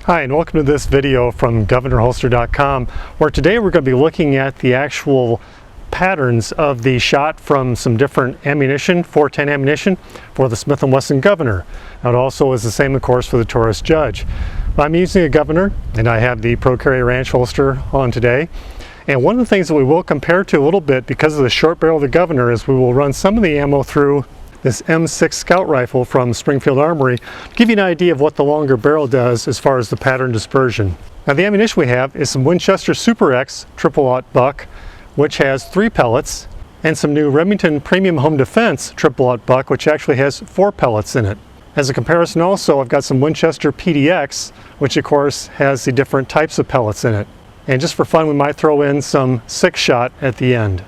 Hi, and welcome to this video from GovernorHolster.com, where today we're going to be looking at the actual patterns of the shot from some different ammunition, 410 ammunition for the Smith Wesson Governor. Now, it also is the same, of course, for the Taurus Judge. I'm using a Governor, and I have the Pro Carry Ranch holster on today. And one of the things that we will compare to a little bit because of the short barrel of the Governor is we will run some of the ammo through this M6 Scout rifle from Springfield Armory to give you an idea of what the longer barrel does as far as the pattern dispersion. Now, the ammunition we have is some Winchester Super X triple-aught buck, which has 3 pellets, and some new Remington Premium Home Defense triple-aught buck, which actually has 4 pellets in it. As a comparison also, I've got some Winchester PDX, which of course has the different types of pellets in it. And just for fun, we might throw in some 6-shot at the end.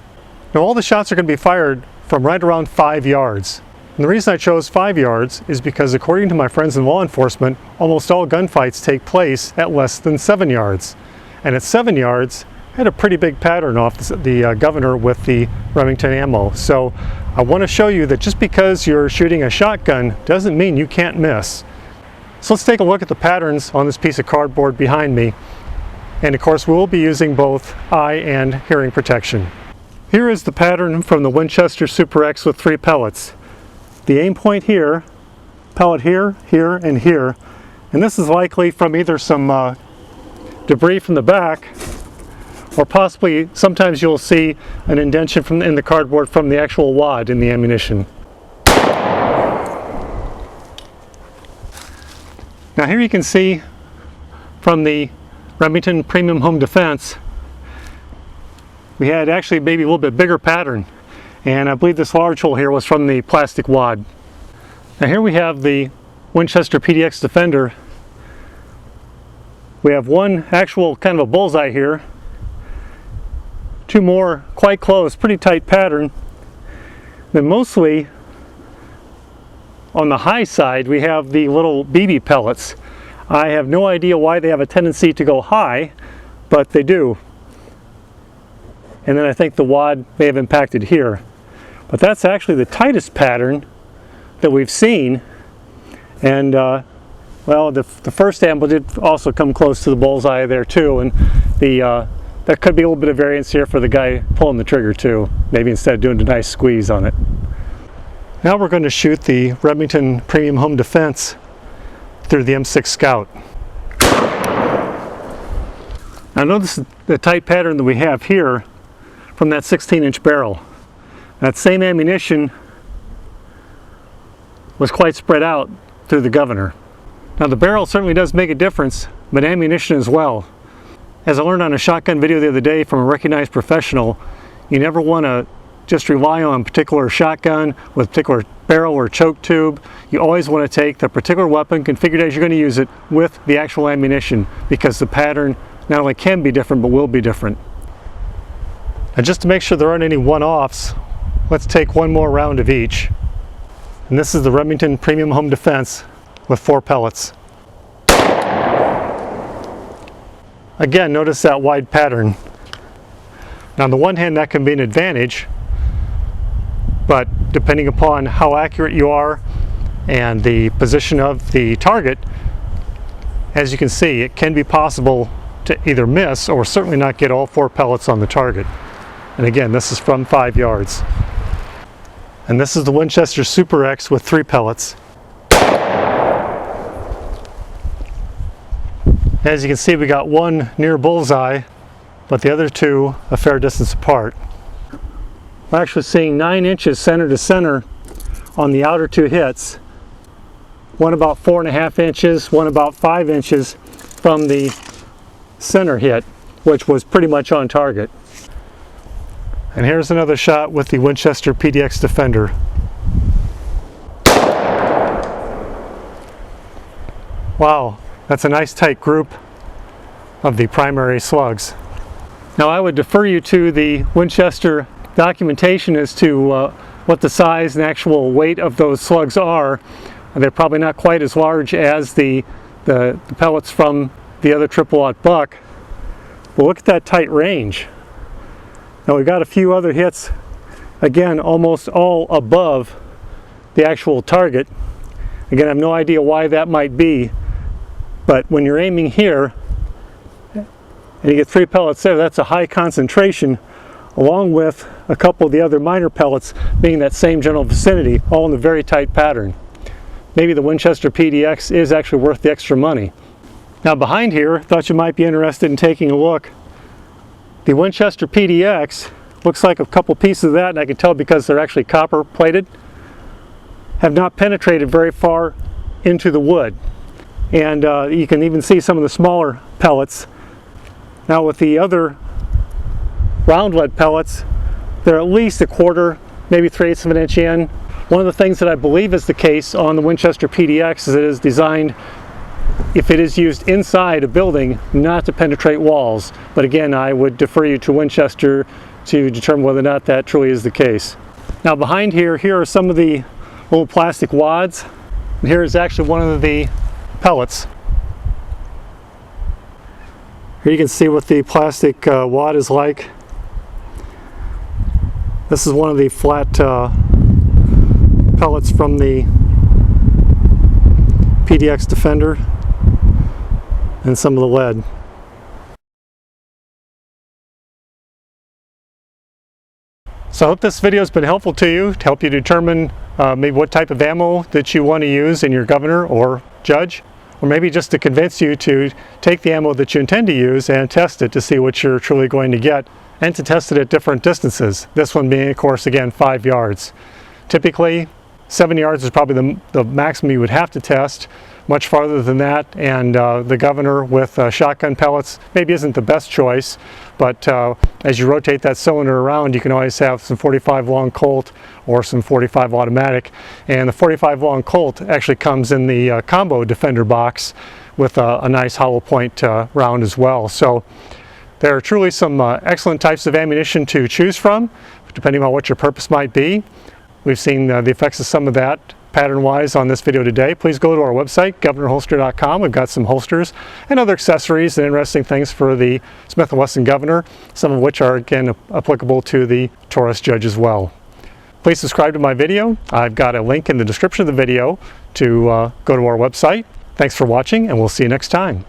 Now, all the shots are going to be fired from right around 5 yards. And the reason I chose 5 yards is because, according to my friends in law enforcement, almost all gunfights take place at less than 7 yards. And at 7 yards, I had a pretty big pattern off the Governor with the Remington ammo. So I want to show you that just because you're shooting a shotgun doesn't mean you can't miss. So let's take a look at the patterns on this piece of cardboard behind me. And of course, we'll be using both eye and hearing protection. Here is the pattern from the Winchester Super X with 3 pellets. The aim point here, pellet here, here, and here. And this is likely from either some debris from the back, or possibly sometimes you'll see an indentation in the cardboard from the actual wad in the ammunition. Now, here you can see from the Remington Premium Home Defense, we had actually maybe a little bit bigger pattern, and I believe this large hole here was from the plastic wad. Now, here we have the Winchester PDX Defender. We have one actual kind of a bullseye here, 2 more quite close, pretty tight pattern. Then mostly on the high side we have the little BB pellets. I have no idea why they have a tendency to go high, but they do. And then I think the wad may have impacted here. But that's actually the tightest pattern that we've seen. And well, the first ammo did also come close to the bullseye there too. And there could be a little bit of variance here for the guy pulling the trigger too. Maybe instead of doing a nice squeeze on it. Now we're going to shoot the Remington Premium Home Defense through the M6 Scout. Now, notice the tight pattern that we have here from that 16-inch barrel. That same ammunition was quite spread out through the Governor. Now, the barrel certainly does make a difference, but ammunition as well. As I learned on a shotgun video the other day from a recognized professional, you never want to just rely on a particular shotgun with a particular barrel or choke tube. You always want to take the particular weapon configured as you're going to use it with the actual ammunition, because the pattern not only can be different but will be different. And just to make sure there aren't any one-offs, let's take one more round of each. And this is the Remington Premium Home Defense with 4 pellets. Again, notice that wide pattern. Now, on the one hand, that can be an advantage, but depending upon how accurate you are and the position of the target, as you can see, it can be possible to either miss or certainly not get all 4 pellets on the target. And again, this is from 5 yards. And this is the Winchester Super X with 3 pellets. As you can see, we got one near bullseye, but the other 2 a fair distance apart. We're actually seeing 9 inches center to center on the outer 2 hits. One about 4.5 inches, one about 5 inches from the center hit, which was pretty much on target. And here's another shot with the Winchester PDX Defender. Wow, that's a nice tight group of the primary slugs. Now, I would defer you to the Winchester documentation as to what the size and actual weight of those slugs are. They're probably not quite as large as the pellets from the other triple-aught buck. But look at that tight range. Now, we've got a few other hits, again, almost all above the actual target. Again, I have no idea why that might be, but when you're aiming here and you get 3 pellets there, that's a high concentration, along with a couple of the other minor pellets being that same general vicinity, all in a very tight pattern. Maybe the Winchester PDX is actually worth the extra money. Now behind here, thought you might be interested in taking a look. The Winchester PDX looks like a couple pieces of that, and I can tell because they're actually copper plated, have not penetrated very far into the wood. And you can even see some of the smaller pellets. Now with the other round lead pellets, they're at least 1/4, maybe 3/8 of an inch in. One of the things that I believe is the case on the Winchester PDX is it is designed, if it is used inside a building, not to penetrate walls. But again, I would defer you to Winchester to determine whether or not that truly is the case. Now behind here are some of the little plastic wads. And here is actually one of the pellets. Here you can see what the plastic wad is like. This is one of the flat pellets from the PDX Defender, and some of the lead. So I hope this video has been helpful to you, to help you determine maybe what type of ammo that you want to use in your Governor or Judge, or maybe just to convince you to take the ammo that you intend to use and test it to see what you're truly going to get, and to test it at different distances. This one being, of course, again, 5 yards. Typically 7 yards is probably the maximum you would have to test. Much farther than that, and the Governor with shotgun pellets maybe isn't the best choice, but as you rotate that cylinder around, you can always have some 45 long Colt or some 45 automatic, and the 45 long Colt actually comes in the combo Defender box with a nice hollow point round as well. So there are truly some excellent types of ammunition to choose from, depending on what your purpose might be. We've seen the effects of some of that pattern-wise on this video today. Please go to our website, governorholster.com. We've got some holsters and other accessories and interesting things for the Smith Wesson Governor, some of which are again applicable to the Taurus Judge as well. Please subscribe to my video. I've got a link in the description of the video to go to our website. Thanks for watching, and we'll see you next time.